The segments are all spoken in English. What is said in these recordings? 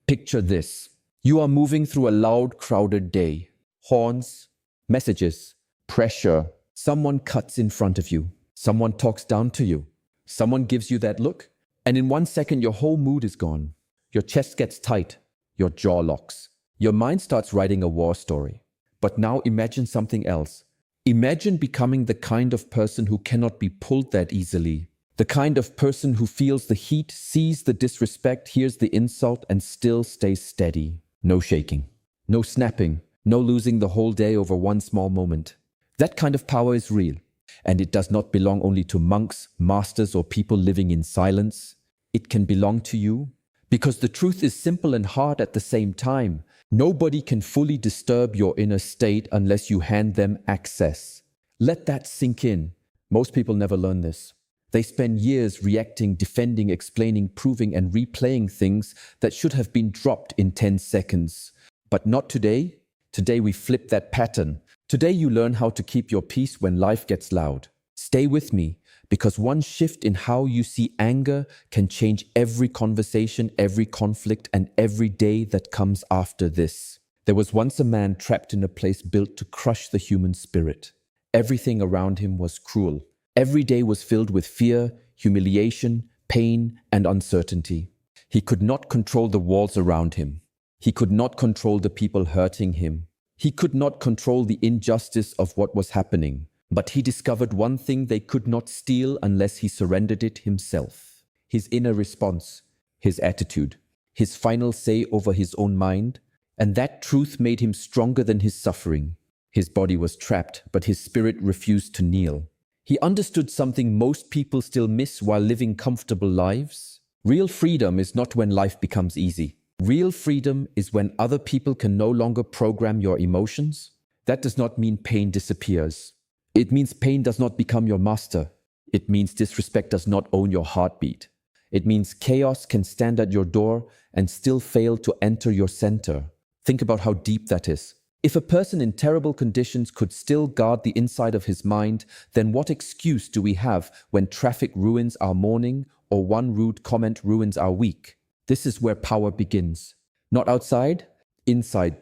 Picture this. You are moving through a loud, crowded day. Horns, messages, pressure. Someone cuts in front of you. Someone talks down to you. Someone gives you that look. And in 1 second, your whole mood is gone. Your chest gets tight. Your jaw locks. Your mind starts writing a war story. But now imagine something else. Imagine becoming the kind of person who cannot be pulled that easily. The kind of person who feels the heat, sees the disrespect, hears the insult, and still stays steady. No shaking. No snapping. No losing the whole day over one small moment. That kind of power is real. And it does not belong only to monks, masters, or people living in silence. It can belong to you. Because the truth is simple and hard at the same time. Nobody can fully disturb your inner state unless you hand them access. Let that sink in. Most people never learn this. They spend years reacting, defending, explaining, proving, and replaying things that should have been dropped in 10 seconds. But not today. Today we flip that pattern. Today you learn how to keep your peace when life gets loud. Stay with me, because one shift in how you see anger can change every conversation, every conflict, and every day that comes after this. There was once a man trapped in a place built to crush the human spirit. Everything around him was cruel. Every day was filled with fear, humiliation, pain, and uncertainty. He could not control the walls around him. He could not control the people hurting him. He could not control the injustice of what was happening. But he discovered one thing they could not steal unless he surrendered it himself. His inner response, his attitude, his final say over his own mind, and that truth made him stronger than his suffering. His body was trapped, but his spirit refused to kneel. He understood something most people still miss while living comfortable lives. Real freedom is not when life becomes easy. Real freedom is when other people can no longer program your emotions. That does not mean pain disappears. It means pain does not become your master. It means disrespect does not own your heartbeat. It means chaos can stand at your door and still fail to enter your center. Think about how deep that is. If a person in terrible conditions could still guard the inside of his mind, then what excuse do we have when traffic ruins our morning or one rude comment ruins our week? This is where power begins. Not outside, inside.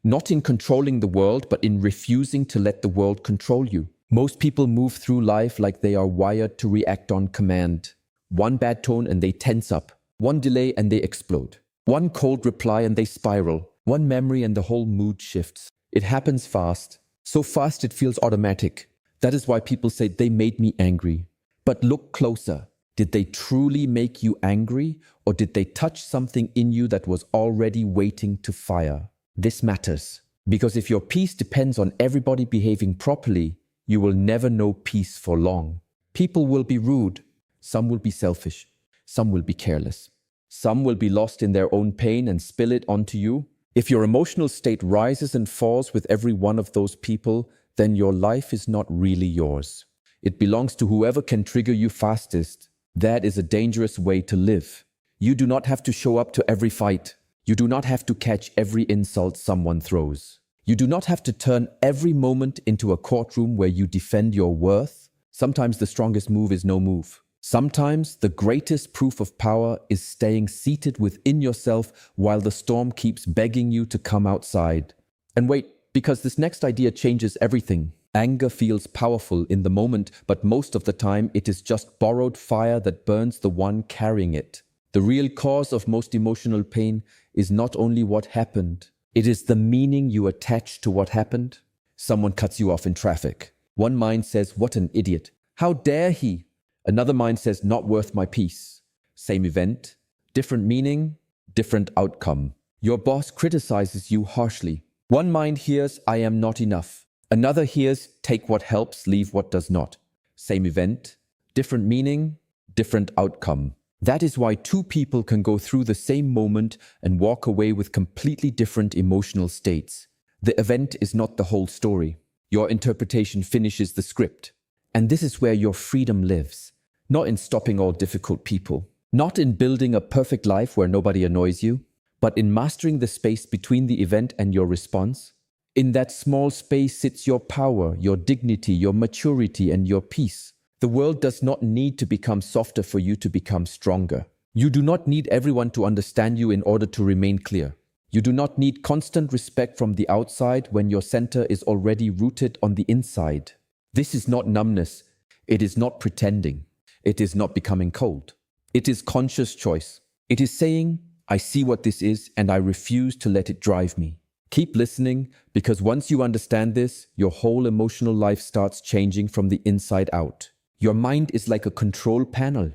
Not in controlling the world, but in refusing to let the world control you. Most people move through life like they are wired to react on command. One bad tone and they tense up. One delay and they explode. One cold reply and they spiral. One memory and the whole mood shifts. It happens fast. So fast it feels automatic. That is why people say they made me angry. But look closer. Did they truly make you angry, or did they touch something in you that was already waiting to fire? This matters, because if your peace depends on everybody behaving properly, you will never know peace for long. People will be rude. Some will be selfish. Some will be careless. Some will be lost in their own pain and spill it onto you. If your emotional state rises and falls with every one of those people, then your life is not really yours. It belongs to whoever can trigger you fastest. That is a dangerous way to live. You do not have to show up to every fight. You do not have to catch every insult someone throws. You do not have to turn every moment into a courtroom where you defend your worth. Sometimes the strongest move is no move. Sometimes the greatest proof of power is staying seated within yourself while the storm keeps begging you to come outside. And wait, because this next idea changes everything. Anger feels powerful in the moment, but most of the time it is just borrowed fire that burns the one carrying it. The real cause of most emotional pain is not only what happened, it is the meaning you attach to what happened. Someone cuts you off in traffic. One mind says, "What an idiot. How dare he?" Another mind says, "Not worth my peace." Same event, different meaning, different outcome. Your boss criticizes you harshly. One mind hears, "I am not enough." Another hears, "Take what helps, leave what does not." Same event, different meaning, different outcome. That is why two people can go through the same moment and walk away with completely different emotional states. The event is not the whole story. Your interpretation finishes the script. And this is where your freedom lives. Not in stopping all difficult people. Not in building a perfect life where nobody annoys you. But in mastering the space between the event and your response. In that small space sits your power, your dignity, your maturity, and your peace. The world does not need to become softer for you to become stronger. You do not need everyone to understand you in order to remain clear. You do not need constant respect from the outside when your center is already rooted on the inside. This is not numbness. It is not pretending. It is not becoming cold. It is conscious choice. It is saying, I see what this is and I refuse to let it drive me. Keep listening, because once you understand this, your whole emotional life starts changing from the inside out. Your mind is like a control panel.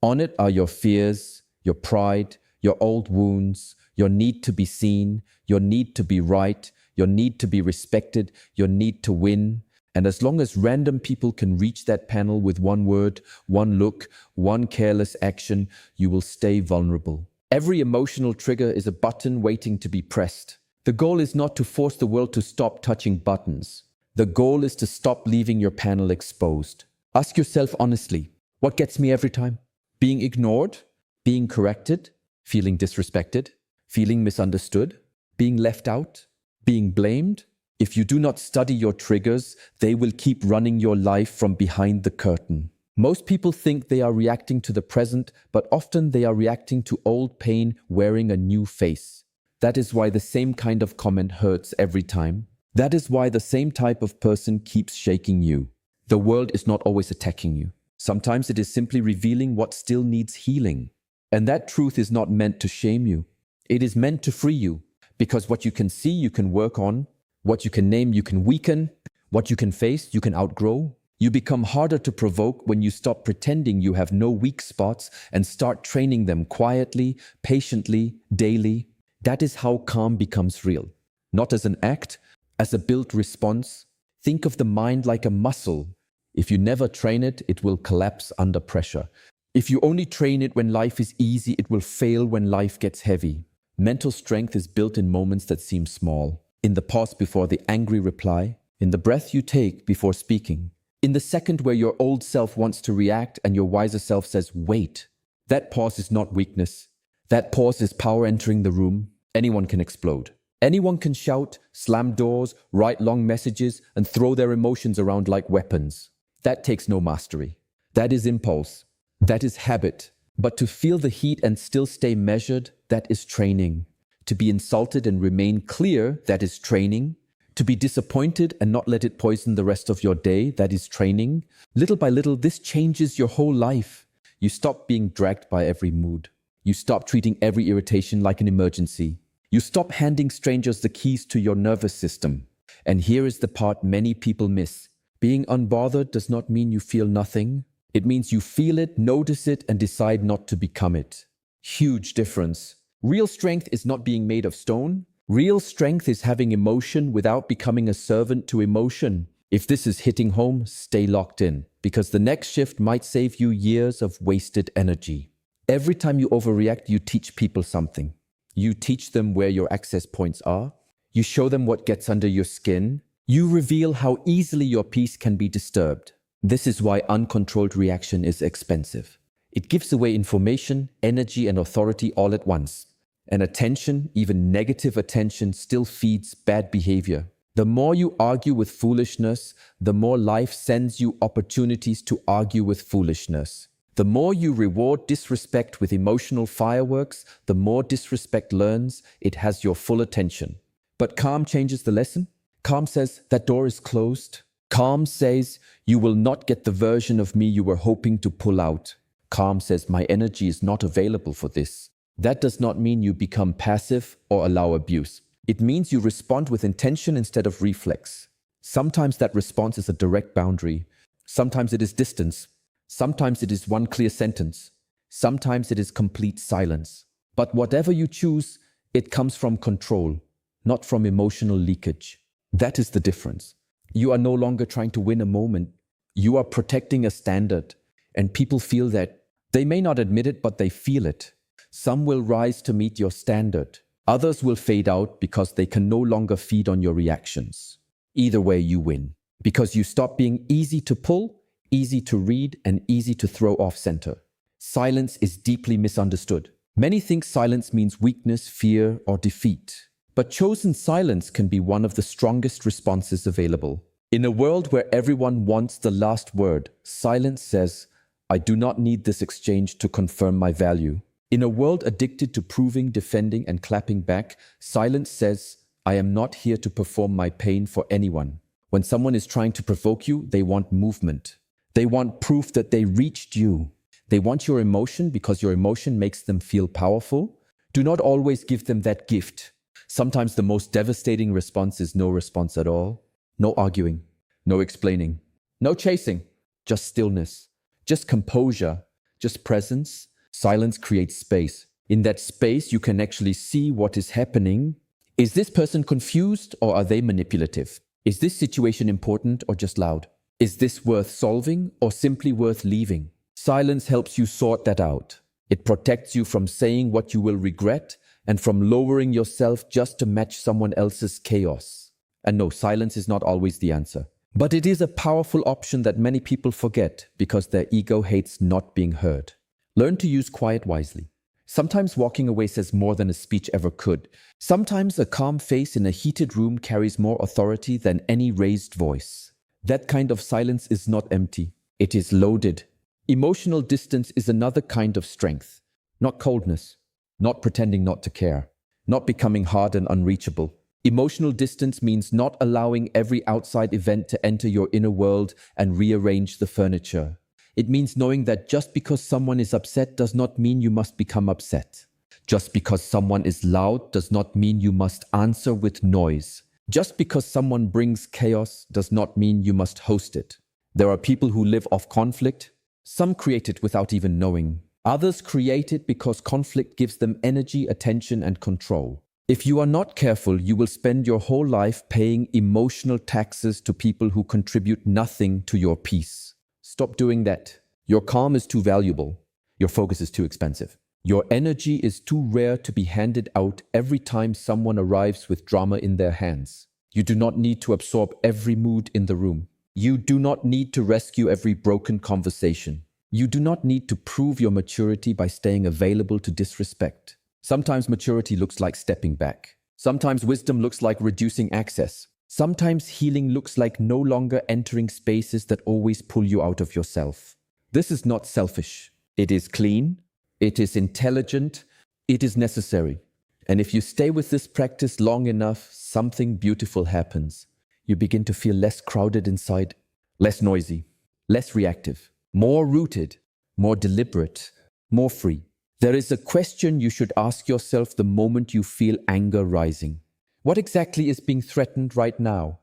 On it are your fears, your pride, your old wounds, your need to be seen, your need to be right, your need to be respected, your need to win. And as long as random people can reach that panel with one word, one look, one careless action, you will stay vulnerable. Every emotional trigger is a button waiting to be pressed. The goal is not to force the world to stop touching buttons. The goal is to stop leaving your panel exposed. Ask yourself honestly, what gets me every time? Being ignored, being corrected, feeling disrespected, feeling misunderstood, being left out, being blamed. If you do not study your triggers, they will keep running your life from behind the curtain. Most people think they are reacting to the present, but often they are reacting to old pain wearing a new face. That is why the same kind of comment hurts every time. That is why the same type of person keeps shaking you. The world is not always attacking you. Sometimes it is simply revealing what still needs healing. And that truth is not meant to shame you. It is meant to free you, because what you can see, you can work on. What you can name, you can weaken. What you can face, you can outgrow. You become harder to provoke when you stop pretending you have no weak spots and start training them quietly, patiently, daily. That is how calm becomes real. Not as an act, as a built response. Think of the mind like a muscle. If you never train it, it will collapse under pressure. If you only train it when life is easy, it will fail when life gets heavy. Mental strength is built in moments that seem small. In the pause before the angry reply, in the breath you take before speaking, in the second where your old self wants to react and your wiser self says, wait. That pause is not weakness. That pause is power entering the room. Anyone can explode. Anyone can shout, slam doors, write long messages, and throw their emotions around like weapons. That takes no mastery. That is impulse. That is habit. But to feel the heat and still stay measured, that is training. To be insulted and remain clear, that is training. To be disappointed and not let it poison the rest of your day, that is training. Little by little, this changes your whole life. You stop being dragged by every mood. You stop treating every irritation like an emergency. You stop handing strangers the keys to your nervous system. And here is the part many people miss. Being unbothered does not mean you feel nothing. It means you feel it, notice it, and decide not to become it. Huge difference. Real strength is not being made of stone. Real strength is having emotion without becoming a servant to emotion. If this is hitting home, stay locked in, because the next shift might save you years of wasted energy. Every time you overreact, you teach people something. You teach them where your access points are. You show them what gets under your skin. You reveal how easily your peace can be disturbed. This is why uncontrolled reaction is expensive. It gives away information, energy, and authority all at once. And attention, even negative attention, still feeds bad behavior. The more you argue with foolishness, the more life sends you opportunities to argue with foolishness. The more you reward disrespect with emotional fireworks, the more disrespect learns it has your full attention. But calm changes the lesson. Calm says, that door is closed. Calm says, you will not get the version of me you were hoping to pull out. Calm says, my energy is not available for this. That does not mean you become passive or allow abuse. It means you respond with intention instead of reflex. Sometimes that response is a direct boundary. Sometimes it is distance. Sometimes it is one clear sentence. Sometimes it is complete silence. But whatever you choose, it comes from control, not from emotional leakage. That is the difference. You are no longer trying to win a moment. You are protecting a standard. And people feel that. They may not admit it, but they feel it. Some will rise to meet your standard. Others will fade out because they can no longer feed on your reactions. Either way, you win. Because you stop being easy to pull, easy to read, and easy to throw off center. Silence is deeply misunderstood. Many think silence means weakness, fear, or defeat. But chosen silence can be one of the strongest responses available. In a world where everyone wants the last word, silence says, I do not need this exchange to confirm my value. In a world addicted to proving, defending, and clapping back, silence says, I am not here to perform my pain for anyone. When someone is trying to provoke you, they want movement. They want proof that they reached you. They want your emotion because your emotion makes them feel powerful. Do not always give them that gift. Sometimes the most devastating response is no response at all. No arguing, no explaining, no chasing, just stillness, just composure, just presence. Silence creates space. In that space, you can actually see what is happening. Is this person confused or are they manipulative? Is this situation important or just loud? Is this worth solving or simply worth leaving? Silence helps you sort that out. It protects you from saying what you will regret and from lowering yourself just to match someone else's chaos. And no, silence is not always the answer. But it is a powerful option that many people forget because their ego hates not being heard. Learn to use quiet wisely. Sometimes walking away says more than a speech ever could. Sometimes a calm face in a heated room carries more authority than any raised voice. That kind of silence is not empty. It is loaded. Emotional distance is another kind of strength. Not coldness. Not pretending not to care. Not becoming hard and unreachable. Emotional distance means not allowing every outside event to enter your inner world and rearrange the furniture. It means knowing that just because someone is upset does not mean you must become upset. Just because someone is loud does not mean you must answer with noise. Just because someone brings chaos does not mean you must host it. There are people who live off conflict. Some create it without even knowing. Others create it because conflict gives them energy, attention, and control. If you are not careful, you will spend your whole life paying emotional taxes to people who contribute nothing to your peace. Stop doing that. Your calm is too valuable. Your focus is too expensive. Your energy is too rare to be handed out every time someone arrives with drama in their hands. You do not need to absorb every mood in the room. You do not need to rescue every broken conversation. You do not need to prove your maturity by staying available to disrespect. Sometimes maturity looks like stepping back. Sometimes wisdom looks like reducing access. Sometimes healing looks like no longer entering spaces that always pull you out of yourself. This is not selfish. It is clean. It is intelligent. It is necessary. And if you stay with this practice long enough, something beautiful happens. You begin to feel less crowded inside, less noisy, less reactive, more rooted, more deliberate, more free. There is a question you should ask yourself the moment you feel anger rising. What exactly is being threatened right now?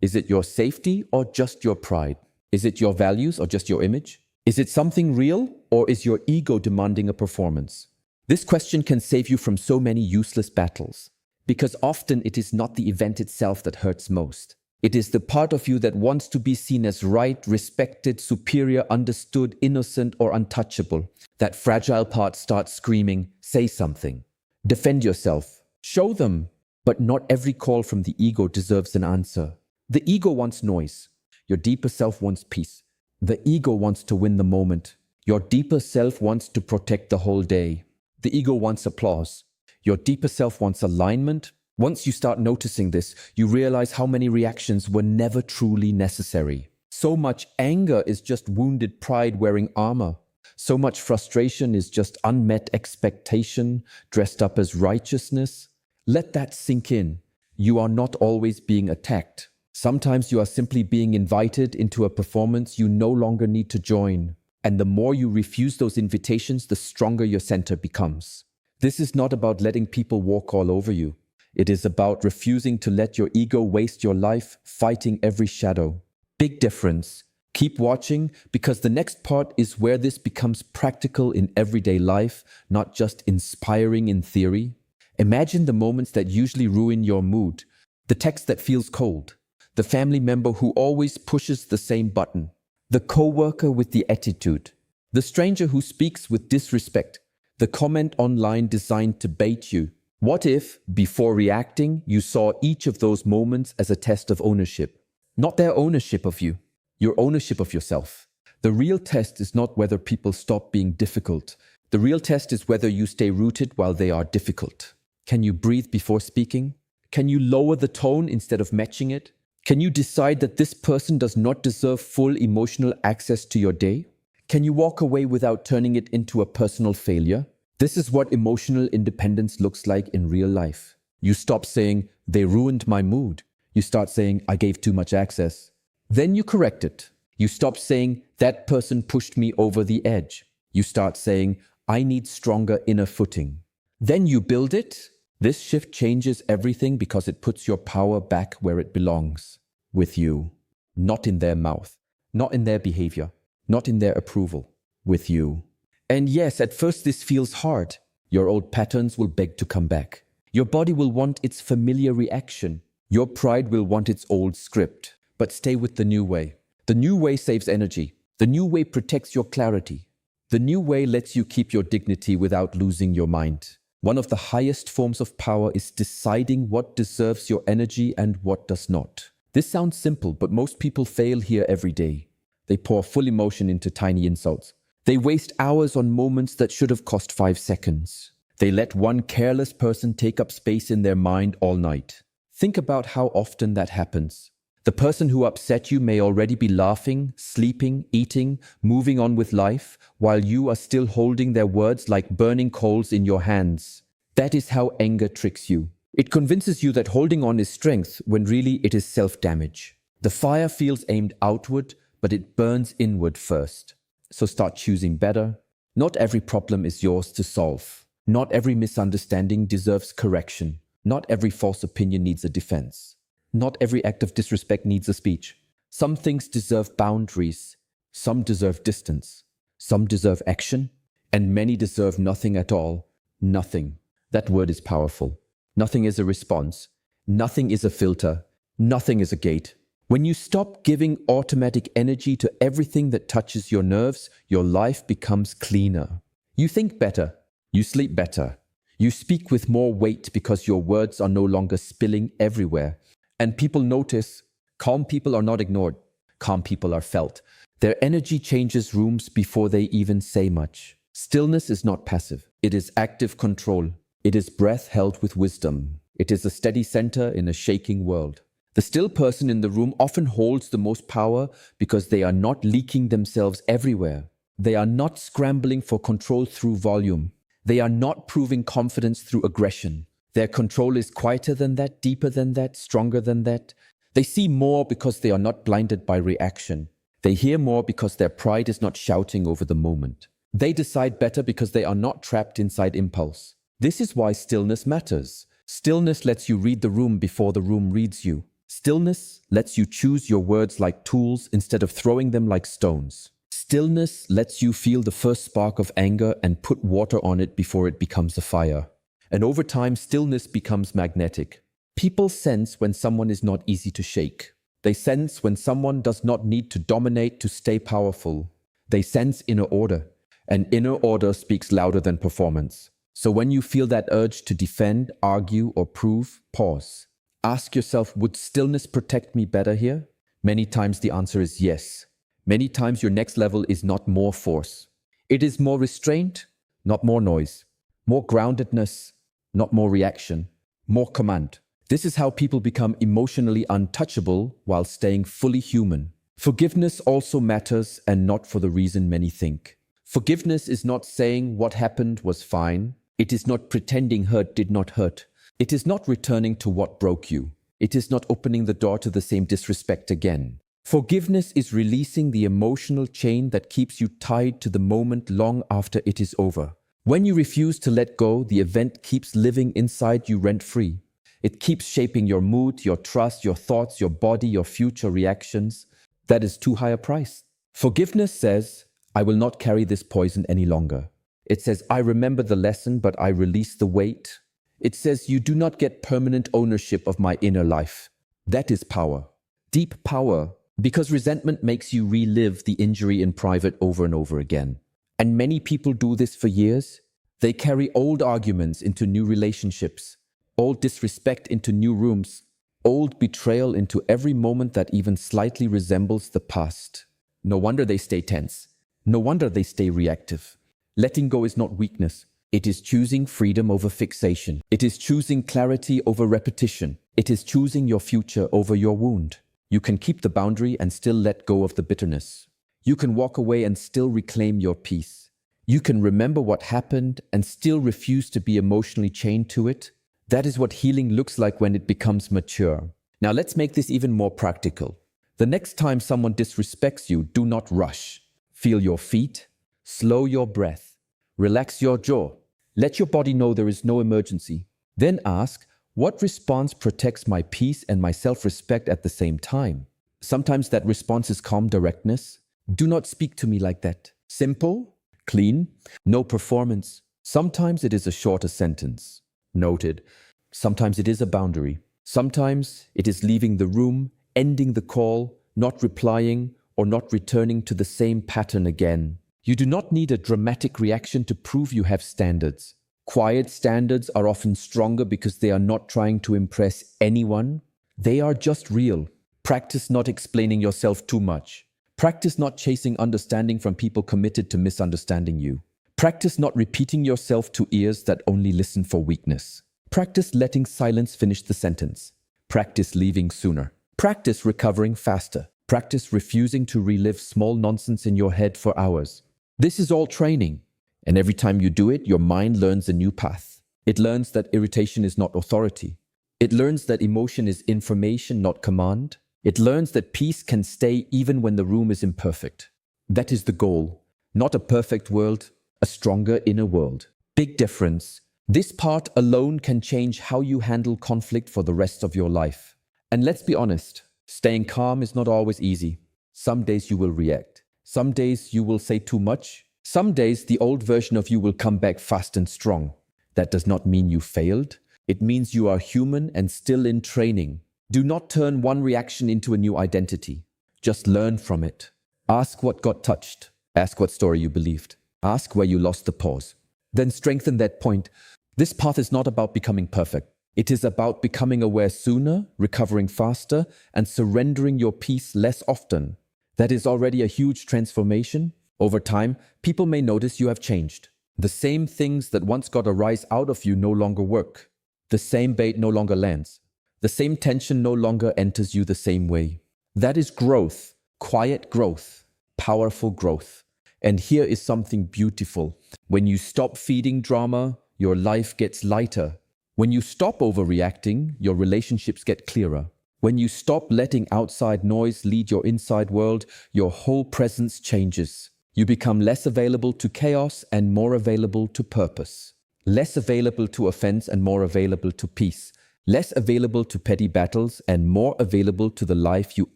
Is it your safety or just your pride? Is it your values or just your image? Is it something real or is your ego demanding a performance? This question can save you from so many useless battles, because often it is not the event itself that hurts most. It is the part of you that wants to be seen as right, respected, superior, understood, innocent, or untouchable. That fragile part starts screaming, say something. Defend yourself. Show them. But not every call from the ego deserves an answer. The ego wants noise. Your deeper self wants peace. The ego wants to win the moment. Your deeper self wants to protect the whole day. The ego wants applause. Your deeper self wants alignment. Once you start noticing this, you realize how many reactions were never truly necessary. So much anger is just wounded pride wearing armor. So much frustration is just unmet expectation dressed up as righteousness. Let that sink in. You are not always being attacked. Sometimes you are simply being invited into a performance you no longer need to join. And the more you refuse those invitations, the stronger your center becomes. This is not about letting people walk all over you. It is about refusing to let your ego waste your life, fighting every shadow. Big difference. Keep watching, because the next part is where this becomes practical in everyday life, not just inspiring in theory. Imagine the moments that usually ruin your mood. The text that feels cold. The family member who always pushes the same button. The coworker with the attitude. The stranger who speaks with disrespect. The comment online designed to bait you. What if, before reacting, you saw each of those moments as a test of ownership? Not their ownership of you, your ownership of yourself. The real test is not whether people stop being difficult. The real test is whether you stay rooted while they are difficult. Can you breathe before speaking? Can you lower the tone instead of matching it? Can you decide that this person does not deserve full emotional access to your day? Can you walk away without turning it into a personal failure? This is what emotional independence looks like in real life. You stop saying, they ruined my mood. You start saying, I gave too much access. Then you correct it. You stop saying, that person pushed me over the edge. You start saying, I need stronger inner footing. Then you build it. This shift changes everything because it puts your power back where it belongs, with you. Not in their mouth, not in their behavior, not in their approval, with you. And yes, at first this feels hard. Your old patterns will beg to come back. Your body will want its familiar reaction. Your pride will want its old script. But stay with the new way. The new way saves energy. The new way protects your clarity. The new way lets you keep your dignity without losing your mind. One of the highest forms of power is deciding what deserves your energy and what does not. This sounds simple, but most people fail here every day. They pour full emotion into tiny insults. They waste hours on moments that should have cost 5 seconds. They let one careless person take up space in their mind all night. Think about how often that happens. The person who upset you may already be laughing, sleeping, eating, moving on with life, while you are still holding their words like burning coals in your hands. That is how anger tricks you. It convinces you that holding on is strength when really it is self-damage. The fire feels aimed outward, but it burns inward first. So start choosing better. Not every problem is yours to solve. Not every misunderstanding deserves correction. Not every false opinion needs a defense. Not every act of disrespect needs a speech. Some things deserve boundaries. Some deserve distance. Some deserve action. And many deserve nothing at all. Nothing. That word is powerful. Nothing is a response. Nothing is a filter. Nothing is a gate. When you stop giving automatic energy to everything that touches your nerves, your life becomes cleaner. You think better. You sleep better. You speak with more weight because your words are no longer spilling everywhere. And people notice. Calm people are not ignored. Calm people are felt. Their energy changes rooms before they even say much. Stillness is not passive. It is active control. It is breath held with wisdom. It is a steady center in a shaking world. The still person in the room often holds the most power because they are not leaking themselves everywhere. They are not scrambling for control through volume. They are not proving confidence through aggression. Their control is quieter than that, deeper than that, stronger than that. They see more because they are not blinded by reaction. They hear more because their pride is not shouting over the moment. They decide better because they are not trapped inside impulse. This is why stillness matters. Stillness lets you read the room before the room reads you. Stillness lets you choose your words like tools instead of throwing them like stones. Stillness lets you feel the first spark of anger and put water on it before it becomes a fire. And over time, stillness becomes magnetic. People sense when someone is not easy to shake. They sense when someone does not need to dominate to stay powerful. They sense inner order. And inner order speaks louder than performance. So when you feel that urge to defend, argue, or prove, pause. Ask yourself, would stillness protect me better here? Many times the answer is yes. Many times your next level is not more force. It is more restraint, not more noise. More groundedness, not more reaction. More command. This is how people become emotionally untouchable while staying fully human. Forgiveness also matters, and not for the reason many think. Forgiveness is not saying what happened was fine. It is not pretending hurt did not hurt. It is not returning to what broke you. It is not opening the door to the same disrespect again. Forgiveness is releasing the emotional chain that keeps you tied to the moment long after it is over. When you refuse to let go, the event keeps living inside you rent-free. It keeps shaping your mood, your trust, your thoughts, your body, your future reactions. That is too high a price. Forgiveness says, I will not carry this poison any longer. It says, I remember the lesson, but I release the weight. It says, you do not get permanent ownership of my inner life. That is power. Deep power, because resentment makes you relive the injury in private over and over again. And many people do this for years. They carry old arguments into new relationships, old disrespect into new rooms, old betrayal into every moment that even slightly resembles the past. No wonder they stay tense. No wonder they stay reactive. Letting go is not weakness. It is choosing freedom over fixation. It is choosing clarity over repetition. It is choosing your future over your wound. You can keep the boundary and still let go of the bitterness. You can walk away and still reclaim your peace. You can remember what happened and still refuse to be emotionally chained to it. That is what healing looks like when it becomes mature. Now let's make this even more practical. The next time someone disrespects you, do not rush. Feel your feet, slow your breath, relax your jaw. Let your body know there is no emergency. Then ask, what response protects my peace and my self-respect at the same time? Sometimes that response is calm directness. Do not speak to me like that. Simple, clean, no performance. Sometimes it is a shorter sentence. Noted. Sometimes it is a boundary. Sometimes it is leaving the room, ending the call, not replying, or not returning to the same pattern again. You do not need a dramatic reaction to prove you have standards. Quiet standards are often stronger because they are not trying to impress anyone. They are just real. Practice not explaining yourself too much. Practice not chasing understanding from people committed to misunderstanding you. Practice not repeating yourself to ears that only listen for weakness. Practice letting silence finish the sentence. Practice leaving sooner. Practice recovering faster. Practice refusing to relive small nonsense in your head for hours. This is all training. And every time you do it, your mind learns a new path. It learns that irritation is not authority. It learns that emotion is information, not command. It learns that peace can stay even when the room is imperfect. That is the goal. Not a perfect world, a stronger inner world. Big difference. This part alone can change how you handle conflict for the rest of your life. And let's be honest, staying calm is not always easy. Some days you will react. Some days you will say too much. Some days the old version of you will come back fast and strong. That does not mean you failed. It means you are human and still in training. Do not turn one reaction into a new identity. Just learn from it. Ask what got touched. Ask what story you believed. Ask where you lost the pause. Then strengthen that point. This path is not about becoming perfect. It is about becoming aware sooner, recovering faster, and surrendering your peace less often. That is already a huge transformation. Over time, people may notice you have changed. The same things that once got a rise out of you no longer work. The same bait no longer lands. The same tension no longer enters you the same way. That is growth, quiet growth, powerful growth. And here is something beautiful. When you stop feeding drama, your life gets lighter. When you stop overreacting, your relationships get clearer. When you stop letting outside noise lead your inside world, your whole presence changes. You become less available to chaos and more available to purpose. Less available to offense and more available to peace. Less available to petty battles and more available to the life you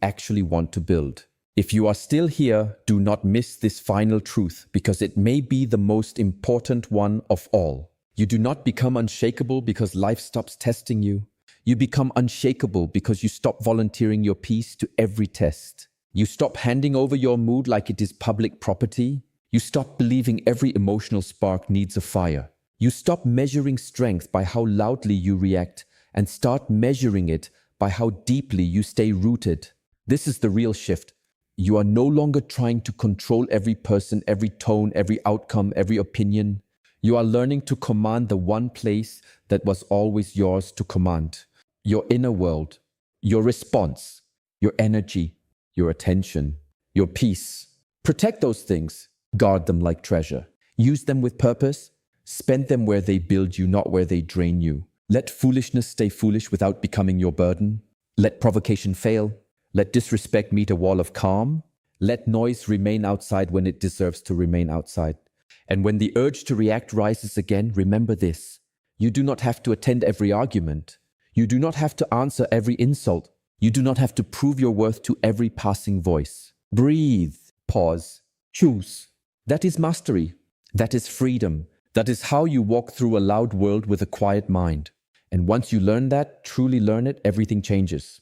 actually want to build. If you are still here, do not miss this final truth because it may be the most important one of all. You do not become unshakable because life stops testing you. You become unshakable because you stop volunteering your peace to every test. You stop handing over your mood like it is public property. You stop believing every emotional spark needs a fire. You stop measuring strength by how loudly you react and start measuring it by how deeply you stay rooted. This is the real shift. You are no longer trying to control every person, every tone, every outcome, every opinion. You are learning to command the one place that was always yours to command. Your inner world, your response, your energy, your attention, your peace. Protect those things. Guard them like treasure. Use them with purpose. Spend them where they build you, not where they drain you. Let foolishness stay foolish without becoming your burden. Let provocation fail. Let disrespect meet a wall of calm. Let noise remain outside when it deserves to remain outside. And when the urge to react rises again, remember this. You do not have to attend every argument. You do not have to answer every insult. You do not have to prove your worth to every passing voice. Breathe. Pause. Choose. That is mastery. That is freedom. That is how you walk through a loud world with a quiet mind. And once you learn that, truly learn it, everything changes.